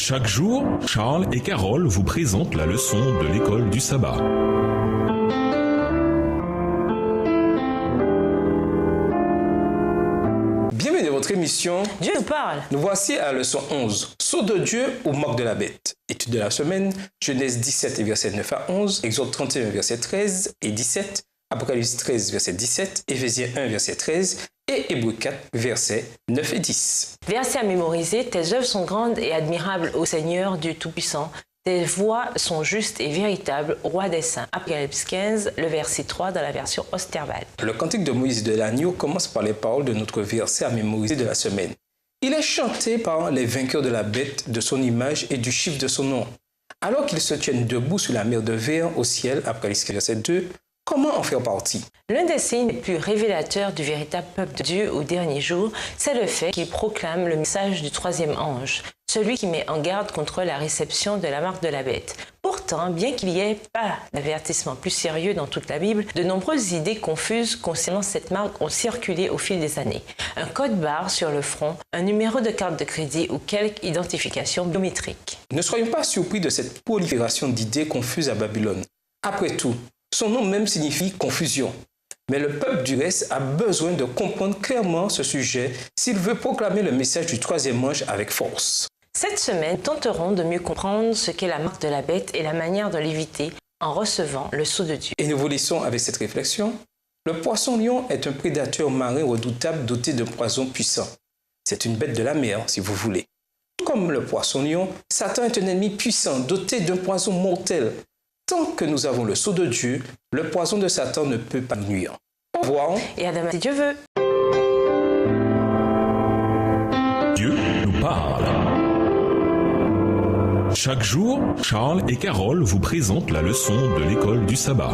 Chaque jour, Charles et Carole vous présentent la leçon de l'école du sabbat. Bienvenue dans votre émission Dieu nous parle. Nous voici à la leçon 11. Sceau de Dieu ou moque de la bête. Étude de la semaine, Genèse 17 et versets 9 à 11, Exode 31 versets 13 et 17, Apocalypse 13 verset 17, Éphésiens 1 verset 13 et Hébreux 4 versets 9 et 10. Verset à mémoriser, tes œuvres sont grandes et admirables ô Seigneur, Dieu Tout-Puissant. Tes voies sont justes et véritables, Roi des saints. Apocalypse 15, le verset 3 dans la version Osterwald. Le cantique de Moïse de l'agneau commence par les paroles de notre verset à mémoriser de la semaine. Il est chanté par les vainqueurs de la bête, de son image et du chiffre de son nom. Alors qu'ils se tiennent debout sur la mer de verre au ciel, Apocalypse verset 2, comment en faire partie? L'un des signes les plus révélateurs du véritable peuple de Dieu au dernier jour, c'est le fait qu'il proclame le message du troisième ange, celui qui met en garde contre la réception de la marque de la bête. Pourtant, bien qu'il n'y ait pas d'avertissement plus sérieux dans toute la Bible, de nombreuses idées confuses concernant cette marque ont circulé au fil des années. Un code barre sur le front, un numéro de carte de crédit ou quelque identification biométrique. Ne soyons pas surpris de cette prolifération d'idées confuses à Babylone. Après tout, son nom même signifie confusion. Mais le peuple du reste a besoin de comprendre clairement ce sujet s'il veut proclamer le message du troisième ange avec force. Cette semaine, tenterons de mieux comprendre ce qu'est la marque de la bête et la manière de l'éviter en recevant le sceau de Dieu. Et nous vous laissons avec cette réflexion. Le poisson-lion est un prédateur marin redoutable doté d'un poison puissant. C'est une bête de la mer, si vous voulez. Comme le poisson-lion, Satan est un ennemi puissant doté d'un poison mortel. Tant que nous avons le sceau de Dieu, le poison de Satan ne peut pas nous nuire. Au revoir. Et à demain si Dieu veut. Dieu nous parle. Chaque jour, Charles et Carole vous présentent la leçon de l'école du sabbat.